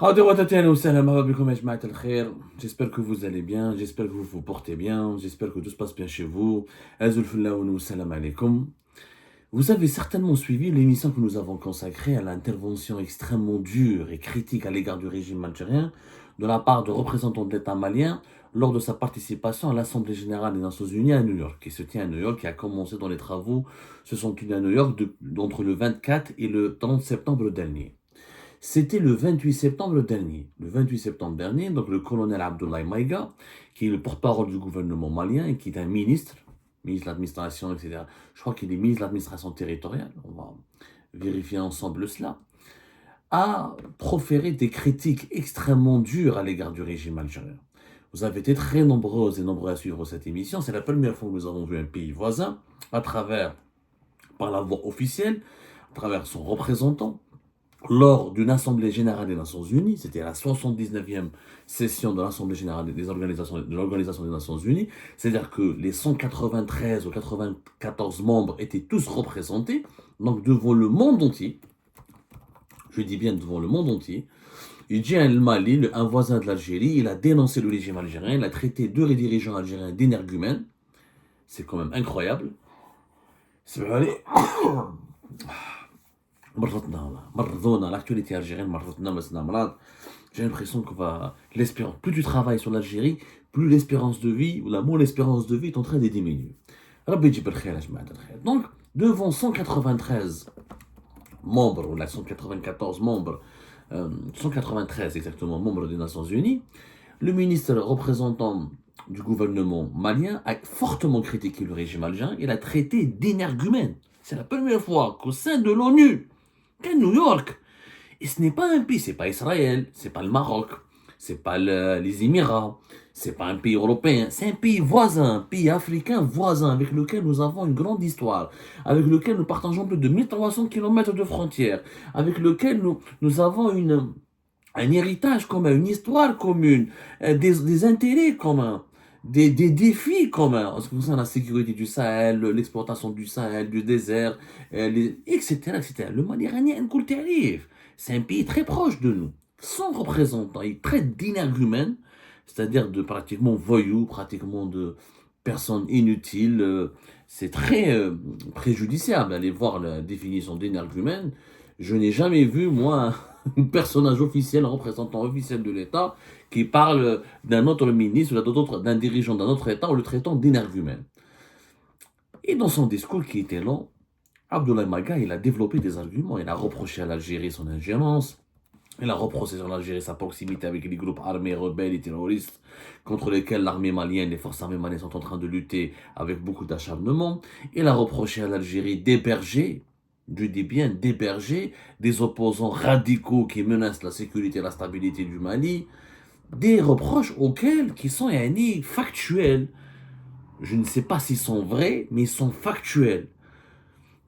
J'espère que vous allez bien, j'espère que vous vous portez bien, j'espère que tout se passe bien chez vous. Salam alaikum. Vous avez certainement suivi l'émission que nous avons consacrée à l'intervention extrêmement dure et critique à l'égard du régime algérien de la part de représentants de l'État malien lors de sa participation à l'Assemblée générale des Nations unies à New York, qui se tient à New York, qui a commencé dans les travaux, se sont tenus à New York entre le 24 et le 30 septembre dernier. C'était le 28 septembre dernier. Le 28 septembre dernier, donc le colonel Abdoulaye Maïga, qui est le porte-parole du gouvernement malien et qui est un ministre de l'administration, etc. Je crois qu'il est ministre de l'administration territoriale, on va vérifier ensemble cela, a proféré des critiques extrêmement dures à l'égard du régime algérien. Vous avez été très nombreux et nombreux à suivre cette émission. C'est la première fois que nous avons vu un pays voisin, par la voie officielle, à travers son représentant, lors d'une Assemblée générale des Nations Unies, c'était la 79e session de l'Assemblée générale de l'Organisation des Nations Unies, c'est-à-dire que les 193 ou 94 membres étaient tous représentés, donc devant le monde entier, je dis bien devant le monde entier. Il dit à Mali, un voisin de l'Algérie, il a dénoncé le régime algérien, il a traité deux dirigeants algériens d'énergumènes, c'est quand même incroyable. C'est vrai. L'actualité algérienne, j'ai l'impression que plus tu travailles sur l'Algérie, plus l'espérance de vie, ou la moins l'espérance de vie est en train de diminuer. Donc, devant 193 membres, ou 194 membres, 193 exactement membres des Nations Unies, le ministre représentant du gouvernement malien a fortement critiqué le régime algérien et l'a traité d'énergumène. C'est la première fois qu'au sein de l'ONU, qu'à New York, et ce n'est pas un pays, c'est pas Israël, c'est pas le Maroc, c'est pas les Émirats, c'est pas un pays européen, c'est un pays voisin, un pays africain voisin avec lequel nous avons une grande histoire, avec lequel nous partageons plus de 1300 km de frontières, avec lequel nous avons un héritage commun, une histoire commune, des intérêts communs. Des défis communs en ce qui concerne la sécurité du Sahel, l'exploitation du Sahel, du désert, etc., etc. Le Mali iranien, c'est un pays très proche de nous. Son représentant, il traite d'énergumènes, c'est-à-dire de pratiquement voyous, pratiquement de personnes inutiles. C'est très préjudiciable d'aller voir la définition d'énergumène. Je n'ai jamais vu, moi, un personnage officiel, un représentant officiel de l'État, qui parle d'un autre ministre ou d'un dirigeant d'un autre État en le traitant d'énergumène. Et dans son discours qui était long, Abdoulaye Maga, il a développé des arguments. Il a reproché à l'Algérie son ingérence. Il a reproché à l'Algérie sa proximité avec les groupes armés, rebelles et terroristes contre lesquels l'armée malienne, les forces armées maliennes sont en train de lutter avec beaucoup d'acharnement. Il a reproché à l'Algérie d'héberger, je dis bien d'héberger, des opposants radicaux qui menacent la sécurité et la stabilité du Mali. Des reproches qui sont factuels. Je ne sais pas s'ils sont vrais, mais ils sont factuels.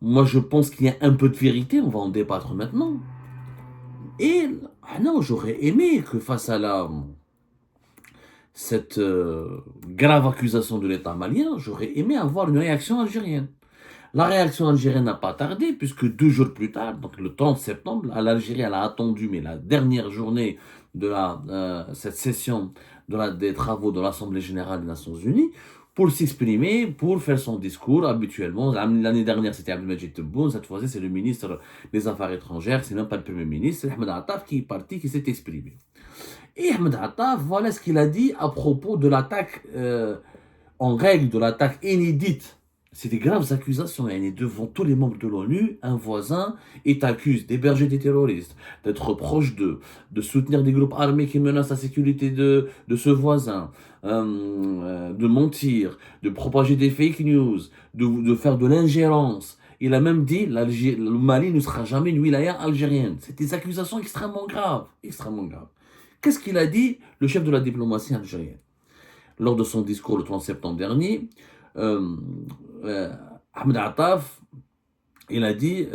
Moi, je pense qu'il y a un peu de vérité, on va en débattre maintenant. Et non, j'aurais aimé que face à cette grave accusation de l'État malien, j'aurais aimé avoir une réaction algérienne. La réaction algérienne n'a pas tardé, puisque 2 jours plus tard, donc le 30 septembre, l'Algérie elle a attendu, mais la dernière journée de cette session des travaux de l'Assemblée générale des Nations Unies, pour s'exprimer, pour faire son discours habituellement. L'année dernière, c'était Abdelmajid Tebboune, cette fois-ci, c'est le ministre des Affaires étrangères, c'est même pas le Premier ministre, c'est Ahmed Attaf qui est parti, qui s'est exprimé. Et Ahmed Attaf, voilà ce qu'il a dit à propos de l'attaque en règle, de l'attaque inédite. C'est des graves accusations. Et devant tous les membres de l'ONU, un voisin est accusé d'héberger des terroristes, d'être proche d'eux, de soutenir des groupes armés qui menacent la sécurité de ce voisin, de mentir, de propager des fake news, de faire de l'ingérence. Il a même dit le Mali ne sera jamais une wilaya algérienne. C'est des accusations extrêmement graves. Extrêmement graves. Qu'est-ce qu'il a dit, le chef de la diplomatie algérienne? Lors de son discours le 30 septembre dernier, Ahmed Attaf, il a dit,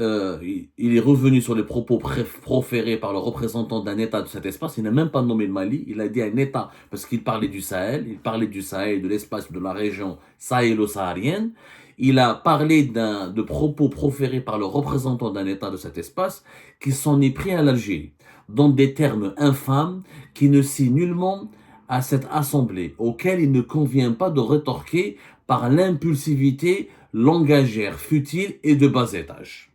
il est revenu sur les propos proférés par le représentant d'un État de cet espace. Il n'a même pas nommé le Mali. Il a dit un État parce qu'il parlait du Sahel. Il parlait du Sahel, de l'espace de la région sahélo-saharienne. Il a parlé de propos proférés par le représentant d'un État de cet espace qui s'en est pris à l'Algérie. dans des termes infâmes qui ne sient nullement à cette assemblée, auquel il ne convient pas de rétorquer par l'impulsivité langagière futile et de bas étage.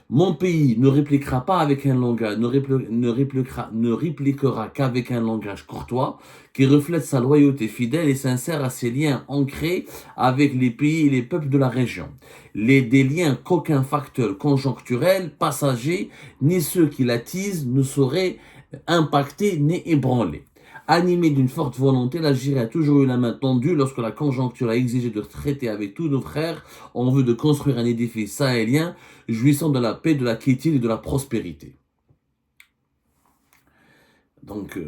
Mon pays ne répliquera pas avec un langage, ne répliquera qu'avec un langage courtois qui reflète sa loyauté fidèle et sincère à ses liens ancrés avec les pays et les peuples de la région. Des liens qu'aucun facteur conjoncturel, passager, ni ceux qui l'attisent ne sauraient impacter ni ébranler. Animé d'une forte volonté, l'Algérie a toujours eu la main tendue lorsque la conjoncture a exigé de traiter avec tous nos frères en vue de construire un édifice sahélien jouissant de la paix, de la quiétude et de la prospérité. Donc,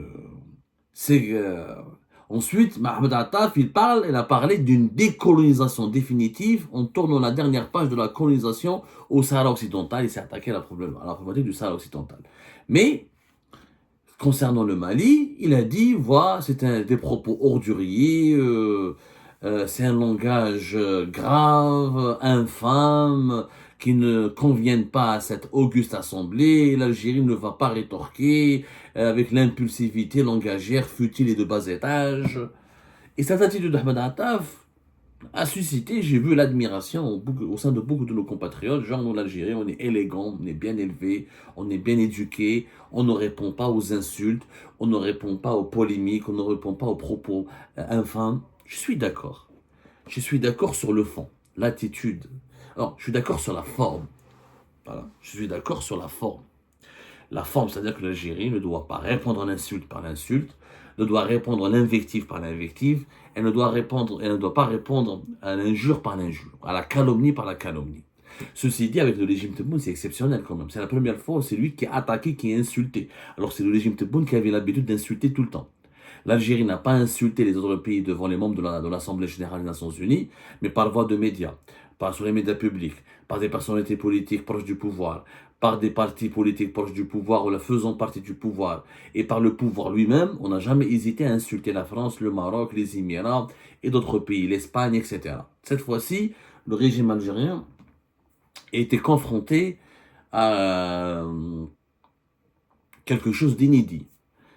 ensuite, Mohamed Attaf, il a parlé d'une décolonisation définitive en tournant la dernière page de la colonisation au Sahara occidental. Il s'est attaqué à la problématique du Sahara occidental. Mais, concernant le Mali, il a dit, voilà, c'est des propos orduriers, c'est un langage grave, infâme, qui ne conviennent pas à cette auguste assemblée. L'Algérie ne va pas rétorquer avec l'impulsivité langagière futile et de bas étage. Et cette attitude d'Ahmed Attaf a suscité, j'ai vu l'admiration au sein de beaucoup de nos compatriotes. Genre, nous, l'Algérie, on est élégant, on est bien élevé, on est bien éduqué, on ne répond pas aux insultes, on ne répond pas aux polémiques, on ne répond pas aux propos infâmes. Je suis d'accord. Je suis d'accord sur le fond, l'attitude. Alors, je suis d'accord sur la forme. Voilà. Je suis d'accord sur la forme. La forme, c'est-à-dire que l'Algérie ne doit pas répondre à l'insulte par l'insulte, ne doit répondre à l'invective par l'invective, elle ne doit pas répondre à l'injure par l'injure, à la calomnie par la calomnie. Ceci dit, avec le régime Tebboune, c'est exceptionnel quand même. C'est la première fois où c'est lui qui est attaqué, qui est insulté. Alors c'est le régime Tebboune qui avait l'habitude d'insulter tout le temps. L'Algérie n'a pas insulté les autres pays devant les membres de l'Assemblée générale des Nations Unies, mais par voie de médias, par sur les médias publics, par des personnalités politiques proches du pouvoir, par des partis politiques proches du pouvoir ou la faisant partie du pouvoir, et par le pouvoir lui-même. On n'a jamais hésité à insulter la France, le Maroc, les Émirats et d'autres pays, l'Espagne, etc. Cette fois-ci, le régime algérien était confronté à quelque chose d'inédit.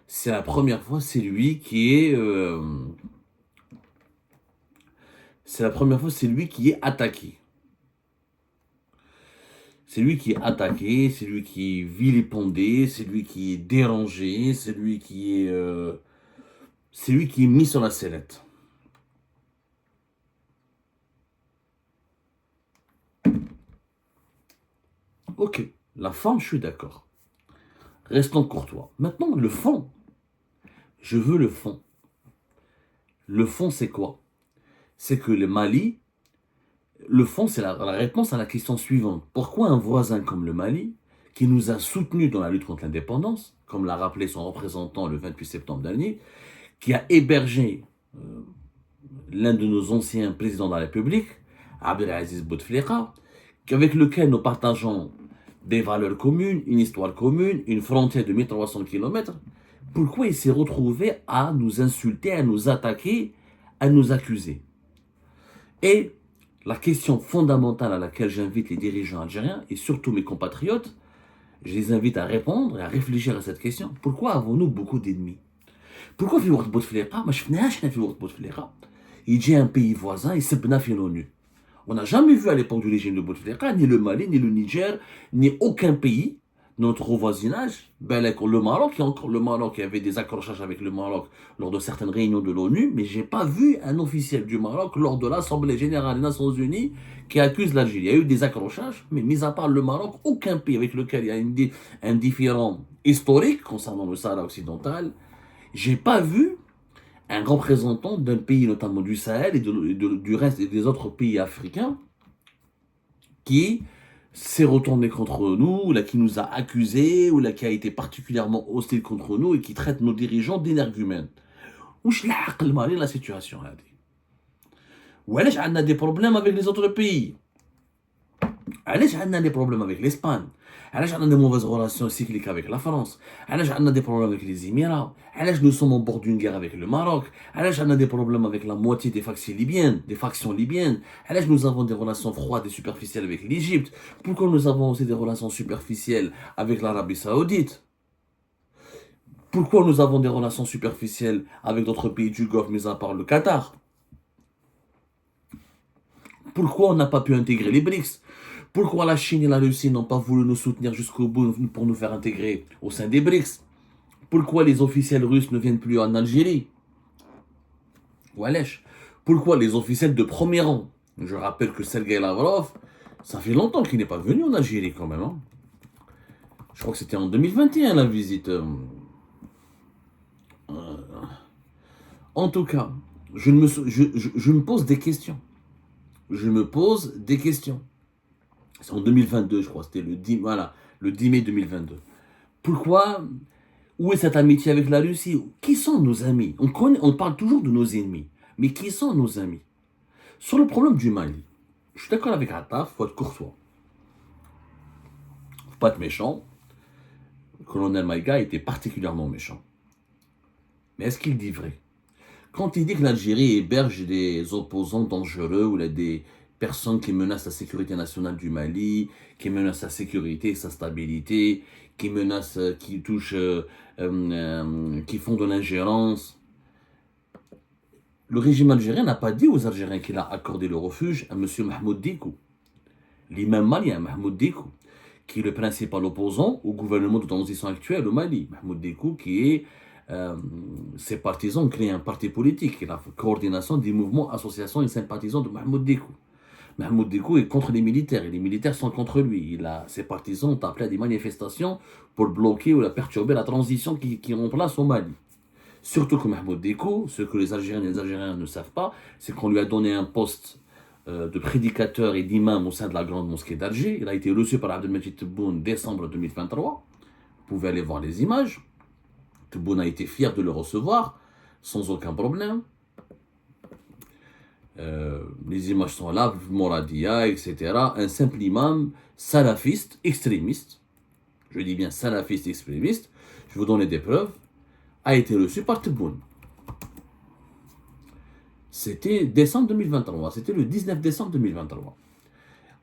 C'est la première fois, c'est lui qui est attaqué. C'est lui qui est attaqué, c'est lui qui est vilipendé, c'est lui qui est dérangé, c'est lui qui est mis sur la sellette. Ok, la forme, je suis d'accord. Restons courtois. Maintenant, le fond. Je veux le fond. Le fond, c'est quoi? C'est que le Mali, le fond, c'est la réponse à la question suivante. Pourquoi un voisin comme le Mali, qui nous a soutenus dans la lutte contre l'indépendance, comme l'a rappelé son représentant le 28 septembre dernier, qui a hébergé l'un de nos anciens présidents de la République, Abdelaziz Bouteflika, avec lequel nous partageons des valeurs communes, une histoire commune, une frontière de 1300 km, pourquoi il s'est retrouvé à nous insulter, à nous attaquer, à nous accuser? Et la question fondamentale à laquelle j'invite les dirigeants algériens, et surtout mes compatriotes, je les invite à répondre et à réfléchir à cette question. Pourquoi avons-nous beaucoup d'ennemis? Pourquoi في وقت بوتفليقة ما شفناهاش حنا في وقت بوتفليقة يجي un pays voisin يسبنا في l'ONU? On n'a jamais vu à l'époque du régime de Bouteflika, ni le Mali, ni le Niger, ni aucun pays, notre voisinage, le Maroc, le Maroc, il y avait des accrochages avec le Maroc lors de certaines réunions de l'ONU, mais j'ai pas vu un officiel du Maroc lors de l'Assemblée générale des Nations Unies qui accuse l'Algérie. Il y a eu des accrochages, mais mis à part le Maroc, aucun pays avec lequel il y a un différend historique concernant le Sahara occidental, j'ai pas vu un représentant d'un pays, notamment du Sahel et du reste et des autres pays africains, qui s'est retourné contre nous, ou là, qui nous a accusés, ou là, qui a été particulièrement hostile contre nous et qui traite nos dirigeants d'énergumènes. Wesh l'aql mali la situation هذه. وعلاش عندنا des problèmes avec les autres pays? علاش عندنا des problèmes avec l'Espagne? علاش عندنا des mauvaises relations cycliques avec la France, علاش عندنا des problèmes avec les Émirats, علاش nous sommes au bord d'une guerre avec le Maroc, علاش عندنا des problèmes avec la moitié des factions libyennes, علاش nous avons des relations froides et superficielles avec l'Égypte, pourquoi nous avons aussi des relations superficielles avec l'Arabie Saoudite, pourquoi nous avons des relations superficielles avec d'autres pays du Golfe, mis à part le Qatar. Pourquoi on n'a pas pu intégrer les BRICS? Pourquoi la Chine et la Russie n'ont pas voulu nous soutenir jusqu'au bout pour nous faire intégrer au sein des BRICS? Pourquoi les officiels russes ne viennent plus en Algérie? Wesh. Pourquoi les officiels de premier rang? Je rappelle que Sergei Lavrov, ça fait longtemps qu'il n'est pas venu en Algérie quand même. Hein. Je crois que c'était en 2021 la visite. En tout cas, je me pose des questions. Je me pose des questions. C'est en 2022, je crois, c'était le 10 mai 2022. Pourquoi? Où est cette amitié avec la Russie? Qui sont nos amis? On parle toujours de nos ennemis. Mais qui sont nos amis? Sur le problème du Mali, je suis d'accord avec Attaf, il faut être courtois. Il ne faut pas être méchant. Le colonel Maïga était particulièrement méchant. Mais est-ce qu'il dit vrai? Quand il dit que l'Algérie héberge des opposants dangereux ou des personnes qui menacent la sécurité nationale du Mali, qui menacent sa sécurité et sa stabilité, qui menacent, qui touchent, qui font de l'ingérence, le régime algérien n'a pas dit aux Algériens qu'il a accordé le refuge à M. Mahmoud Dikou, l'imam malien Mahmoud Dikou, qui est le principal opposant au gouvernement de transition actuel au Mali. Mahmoud Dikou qui est ses partisans ont créé un parti politique, la coordination des mouvements, associations et sympathisants de Mahmoud Dikou. Mahmoud Dikou est contre les militaires et les militaires sont contre lui. Ses partisans ont appelé à des manifestations pour bloquer ou perturber la transition qui est en place au Mali. Surtout que Mahmoud Dikou, ce que les Algériens et les Algériens ne savent pas, c'est qu'on lui a donné un poste de prédicateur et d'imam au sein de la grande mosquée d'Alger. Il a été reçu par Abdelmajid Tebboune en décembre 2023. Vous pouvez aller voir les images. Tebboune a été fier de le recevoir, sans aucun problème. Les images sont là, Moradia, etc. Un simple imam salafiste, extrémiste, je dis bien salafiste, extrémiste, je vous donne des preuves, a été reçu par Tebboune. C'était décembre 2023, c'était le 19 décembre 2023.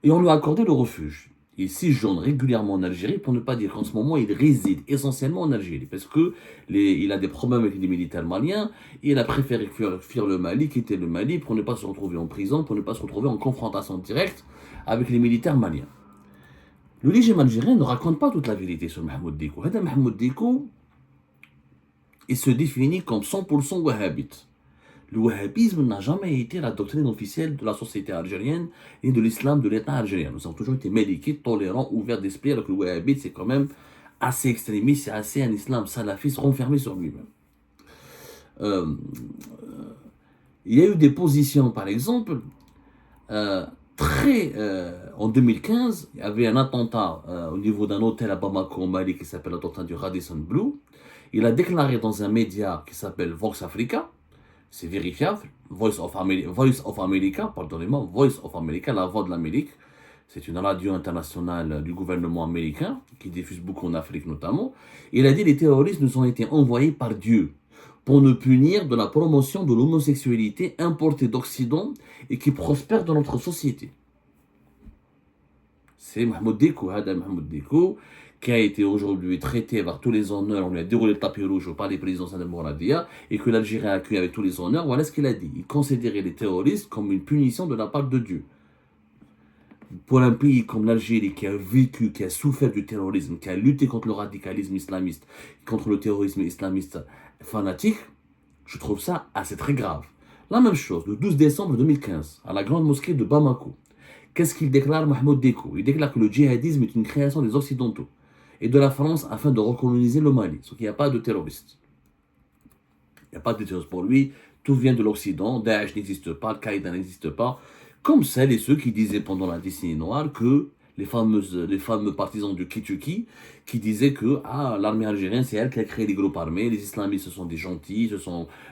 Et on lui a accordé le refuge. Il séjourne régulièrement en Algérie, pour ne pas dire qu'en ce moment, il réside essentiellement en Algérie, parce qu'il a des problèmes avec les militaires maliens, et il a préféré fuir le Mali, quitter le Mali, pour ne pas se retrouver en prison, pour ne pas se retrouver en confrontation directe avec les militaires maliens. Le régime algérien ne raconte pas toute la vérité sur Mahmoud Dikou. Mahmoud Dikou, il se définit comme 100% wahhabite. Le wahhabisme n'a jamais été la doctrine officielle de la société algérienne et de l'islam de l'État algérien. Nous avons toujours été mélikites, tolérants, ouverts d'esprit, alors que le wahhabite, c'est quand même assez extrémiste, c'est assez un islam salafiste renfermé sur lui-même. Il y a eu des positions, par exemple, en 2015, il y avait un attentat au niveau d'un hôtel à Bamako, au Mali, qui s'appelle l'attentat du Radisson Blu. Il a déclaré dans un média qui s'appelle Vox Africa, c'est vérifiable, Voice of America, pardonnez-moi, Voice of America, la voix de l'Amérique. C'est une radio internationale du gouvernement américain qui diffuse beaucoup en Afrique notamment. Il a dit les terroristes nous ont été envoyés par Dieu pour nous punir de la promotion de l'homosexualité importée d'Occident et qui prospère dans notre société. C'est Mahmoud Dikou, qui a été aujourd'hui traité par tous les honneurs, on lui a déroulé le tapis rouge par les présidents Saddam Mouradia, et que l'Algérie a accueilli avec tous les honneurs. Voilà ce qu'il a dit. Il considérait les terroristes comme une punition de la part de Dieu. Pour un pays comme l'Algérie qui a vécu, qui a souffert du terrorisme, qui a lutté contre le radicalisme islamiste, contre le terrorisme islamiste fanatique, je trouve ça assez très grave. La même chose, le 12 décembre 2015, à la grande mosquée de Bamako. Qu'est-ce qu'il déclare Mahmoud Dikou? Il déclare que le djihadisme est une création des Occidentaux et de la France afin de recoloniser le Mali. Sauf qu'il n'y a pas de terroristes. Il n'y a pas de terroristes pour lui. Tout vient de l'Occident. Daesh n'existe pas, Al-Qaïda n'existe pas. Comme celles et ceux qui disaient pendant la décennie noire que les fameux partisans du Kitchuki, qui disaient que l'armée algérienne, c'est elle qui a créé les groupes armés, les islamistes, ce sont des gentils,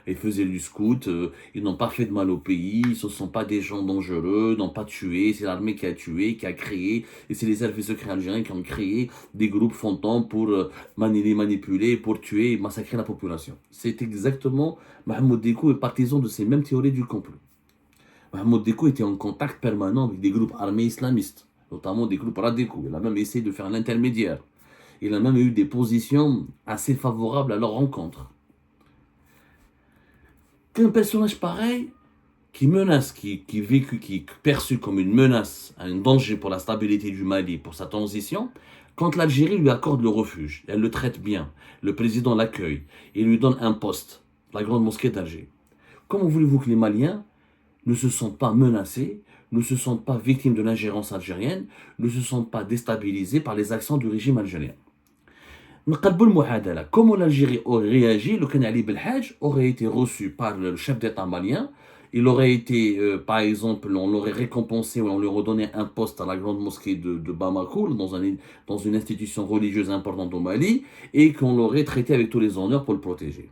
ils faisaient du scout, ils n'ont pas fait de mal au pays, ce ne sont pas des gens dangereux, n'ont pas tué, c'est l'armée qui a tué, qui a créé, et c'est les services secrets algériens qui ont créé des groupes fantômes pour les manipuler, pour tuer et massacrer la population. C'est exactement, Mahmoud Dekou est partisan de ces mêmes théories du complot. Mahmoud Dekou était en contact permanent avec des groupes armés islamistes, notamment des groupes radicaux. Il a même essayé de faire l'intermédiaire. Il a même eu des positions assez favorables à leur rencontre. Qu'un personnage pareil, qui menace, qui est perçu comme une menace, un danger pour la stabilité du Mali, pour sa transition, quand l'Algérie lui accorde le refuge, elle le traite bien, le président l'accueille, il lui donne un poste, la grande mosquée d'Alger. Comment voulez-vous que les Maliens ne se sentent pas menacés, ne se sentent pas victimes de l'ingérence algérienne, ne se sentent pas déstabilisés par les actions du régime algérien? Comment l'Algérie aurait réagi? Le Ken Ali Belhadj aurait été reçu par le chef d'État malien. Il aurait été, par exemple, on l'aurait récompensé ou on lui aurait donné un poste à la grande mosquée de Bamako, dans une institution religieuse importante au Mali, et qu'on l'aurait traité avec tous les honneurs pour le protéger.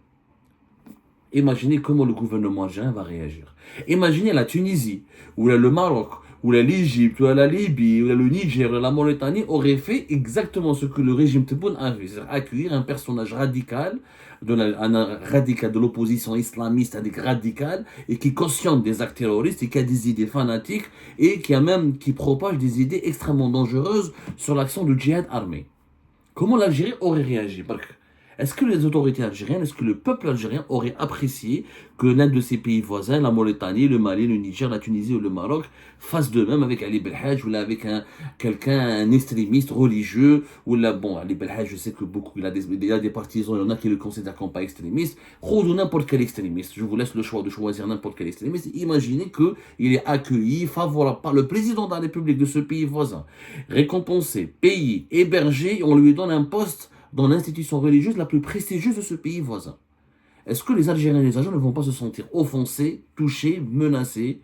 Imaginez comment le gouvernement algérien va réagir. Imaginez la Tunisie, ou le Maroc, ou l'Égypte, ou la Libye, ou le Niger, ou la Mauritanie auraient fait exactement ce que le régime Tebboune a fait, c'est-à-dire accueillir un personnage radical, un radical de l'opposition islamiste, radical, et qui cautionne des actes terroristes, et qui a des idées fanatiques, et qui propage des idées extrêmement dangereuses sur l'action du djihad armé. Comment l'Algérie aurait réagi? Est-ce que les autorités algériennes, est-ce que le peuple algérien aurait apprécié que l'un de ces pays voisins, la Mauritanie, le Mali, le Niger, la Tunisie ou le Maroc, fasse de même avec Ali Belhadj ou là avec un extrémiste religieux ou là, bon, Ali Belhadj, je sais que il y a des partisans, il y en a qui le considèrent comme pas extrémiste, ou n'importe quel extrémiste. Je vous laisse le choix de choisir n'importe quel extrémiste. Imaginez qu'il est accueilli favorable par le président de la République de ce pays voisin, récompensé, payé, hébergé, on lui donne un poste dans l'institution religieuse la plus prestigieuse de ce pays voisin. Est-ce que les Algériens et les Algériens ne vont pas se sentir offensés, touchés, menacés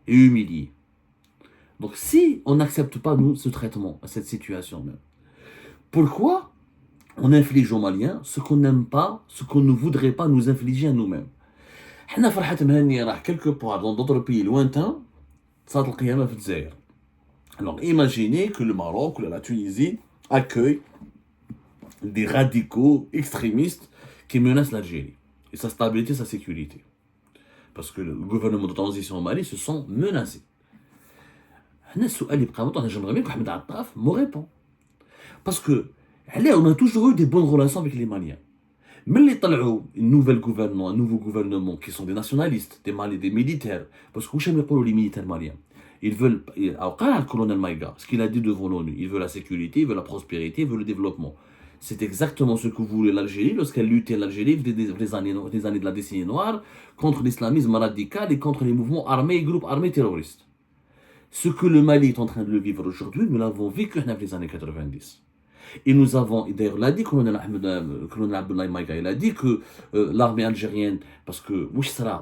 et humiliés? Donc si on n'accepte pas, nous, ce traitement, cette situation même, pourquoi on inflige aux Maliens ce qu'on n'aime pas, ce qu'on ne voudrait pas nous infliger à nous-mêmes? حنا فرحة مهنية راح quelque part dans d'autres pays lointains, صلاة القيامة في الجزائر. Alors imaginez que le Maroc ou la Tunisie accueillent des radicaux extrémistes qui menacent l'Algérie et sa stabilité, sa sécurité. Parce que le gouvernement de transition au Mali se sent menacé. J'aimerais bien que Ahmed Attaf me répond. Parce que on a toujours eu des bonnes relations avec les Maliens. Mais les tal'ou, un nouveau gouvernement qui sont des nationalistes, des militaires, parce que j'aime les militaires maliens. Ils veulent, le colonel Maïga, ce qu'il a dit devant l'ONU, il veut la sécurité, il veut la prospérité, il veut le développement. C'est exactement ce que voulait l'Algérie lorsqu'elle luttait l'Algérie des années de la décennie noire contre l'islamisme radical et contre les mouvements armés et groupes armés terroristes. Ce que le Mali est en train de le vivre aujourd'hui, nous l'avons vécu dans les années 90. Et nous avons, d'ailleurs, l'a dit, colonel Abdoulaye Maïga, il a dit que l'armée algérienne, parce que,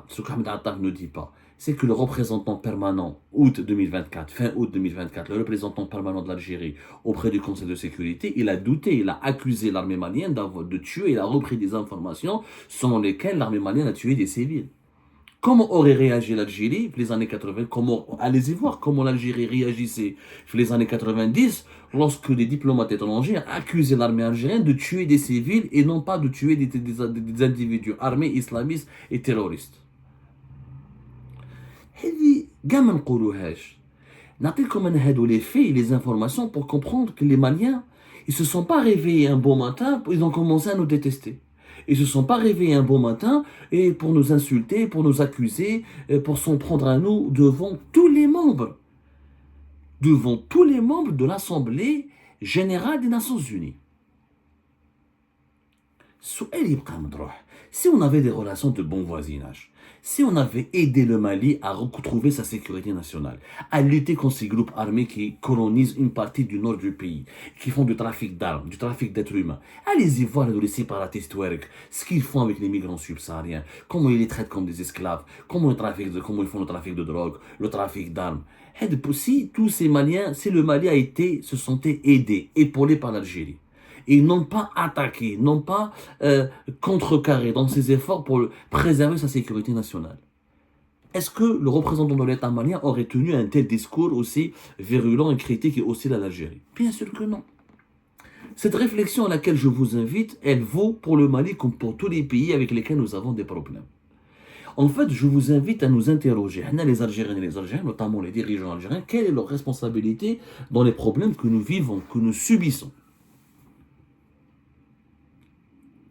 ce qu'Ahmed Attaf ne dit pas, c'est que le représentant permanent, fin août 2024, le représentant permanent de l'Algérie auprès du Conseil de sécurité, il a douté, il a accusé l'armée malienne de tuer, il a repris des informations selon lesquelles l'armée malienne a tué des civils. Comment aurait réagi l'Algérie les années 80? Allez-y voir comment l'Algérie réagissait les années 90 lorsque des diplomates étrangers accusaient l'armée algérienne de tuer des civils et non pas de tuer des individus armés, islamistes et terroristes. هذه كاع ما نقولوهاش. نعطيكم انا هادو les faits et les informations pour comprendre que les Maliens, ils se sont pas réveillés un beau matin, ils ont commencé à nous détester. Ils se sont pas réveillés un beau matin et pour nous insulter, pour nous accuser, pour s'en prendre à nous devant tous les membres de l'Assemblée générale des Nations Unies. السؤال يبقى مطروح. Si on avait des relations de bon voisinage, si on avait aidé le Mali à retrouver sa sécurité nationale, à lutter contre ces groupes armés qui colonisent une partie du nord du pays, qui font du trafic d'armes, du trafic d'êtres humains, allez-y voir les séparatistes ouark, ce qu'ils font avec les migrants subsahariens, comment ils les traitent comme des esclaves, comment ils font le trafic de drogue, le trafic d'armes. Si tous ces Maliens, si le Mali se sentait aidé, épaulé par l'Algérie, et n'ont pas attaqué, n'ont pas contrecarré dans ses efforts pour préserver sa sécurité nationale. Est-ce que le représentant de l'État malien aurait tenu un tel discours aussi virulent et critique et hostile à l'Algérie? Bien sûr que non. Cette réflexion à laquelle je vous invite, elle vaut pour le Mali comme pour tous les pays avec lesquels nous avons des problèmes. En fait, je vous invite à nous interroger, les Algériens et les Algériens, notamment les dirigeants algériens, quelle est leur responsabilité dans les problèmes que nous vivons, que nous subissons?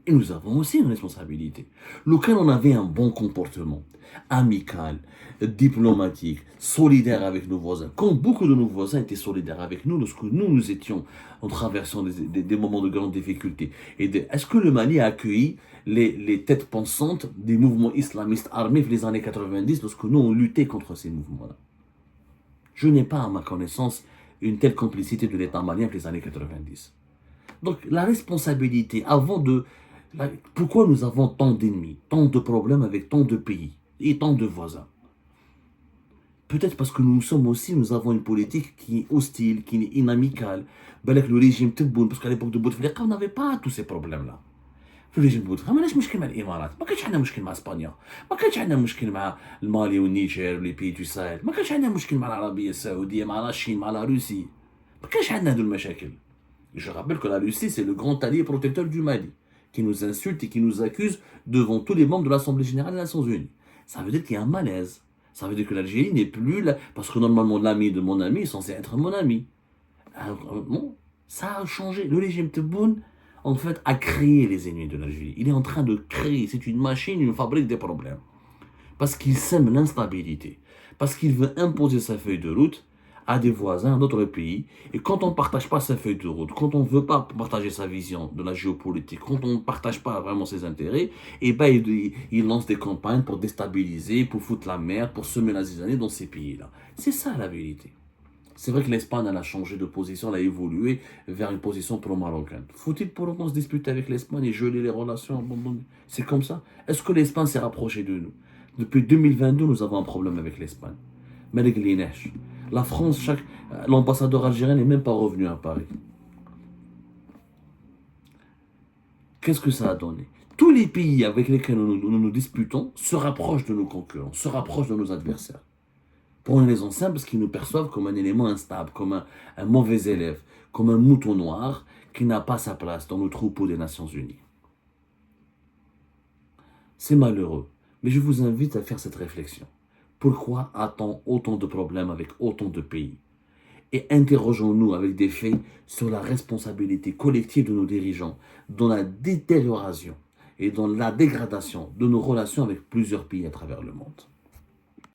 Et nous avons aussi une responsabilité. Lequel on avait un bon comportement, amical, diplomatique, solidaire avec nos voisins. Quand beaucoup de nos voisins étaient solidaires avec nous, lorsque nous étions en traversant des moments de grande difficulté. Est-ce que le Mali a accueilli les têtes pensantes des mouvements islamistes armés dans les années 90 lorsque nous on luttait contre ces mouvements-là? Je n'ai pas, à ma connaissance, une telle complicité de l'État malien que les années 90. Donc la responsabilité, pourquoi nous avons tant d'ennemis, tant de problèmes avec tant de pays et tant de voisins? Peut-être parce que nous avons une politique qui est hostile, qui est inamicale. Avec le régime Tebboune, parce qu'à l'époque de Bouteflika, on n'avait pas tous ces problèmes-là. في الريجيم بوتفليقه ما عندناش مشكل مع الامارات، ما كانش عندنا مشكل مع اسبانيا، ما كانش عندنا مشكل مع المالي والنيجر ولي بي دو ساهل، ما كانش عندنا مشكل مع العربيه السعوديه، مع الصين، مع روسيا، ما كانش عندنا هذو المشاكل. Je rappelle que la Russie, c'est le grand allié protecteur du Mali, qui nous insulte et qui nous accuse devant tous les membres de l'Assemblée générale des Nations Unies. Ça veut dire qu'il y a un malaise. Ça veut dire que l'Algérie n'est plus là, parce que normalement l'ami de mon ami est censé être mon ami. Alors, non, ça a changé. Le régime Tebboune, en fait, a créé les ennemis de l'Algérie. Il est en train de créer, c'est une machine, une fabrique des problèmes. Parce qu'il sème l'instabilité. Parce qu'il veut imposer sa feuille de route à des voisins d'autres pays. Et quand on ne partage pas sa feuille de route, quand on ne veut pas partager sa vision de la géopolitique, quand on ne partage pas vraiment ses intérêts, et ben il lance des campagnes pour déstabiliser, pour foutre la merde, pour semer la zizanie dans ces pays-là. C'est ça la vérité. C'est vrai que l'Espagne, elle a changé de position, elle a évolué vers une position pro-marocaine. Faut-il pour autant se disputer avec l'Espagne et geler les relations? C'est comme ça. Est-ce que l'Espagne s'est rapprochée de nous? Depuis 2022, nous avons un problème avec l'Espagne. Malgré les neiges. La France, l'ambassadeur algérien n'est même pas revenu à Paris. Qu'est-ce que ça a donné? Tous les pays avec lesquels nous nous disputons se rapprochent de nos concurrents, se rapprochent de nos adversaires. Pour une raison simple, parce qu'ils nous perçoivent comme un élément instable, comme un mauvais élève, comme un mouton noir qui n'a pas sa place dans le troupeau des Nations Unies. C'est malheureux, mais je vous invite à faire cette réflexion. Pourquoi a-t-on autant de problèmes avec autant de pays? Et interrogeons-nous avec des faits sur la responsabilité collective de nos dirigeants dans la détérioration et dans la dégradation de nos relations avec plusieurs pays à travers le monde.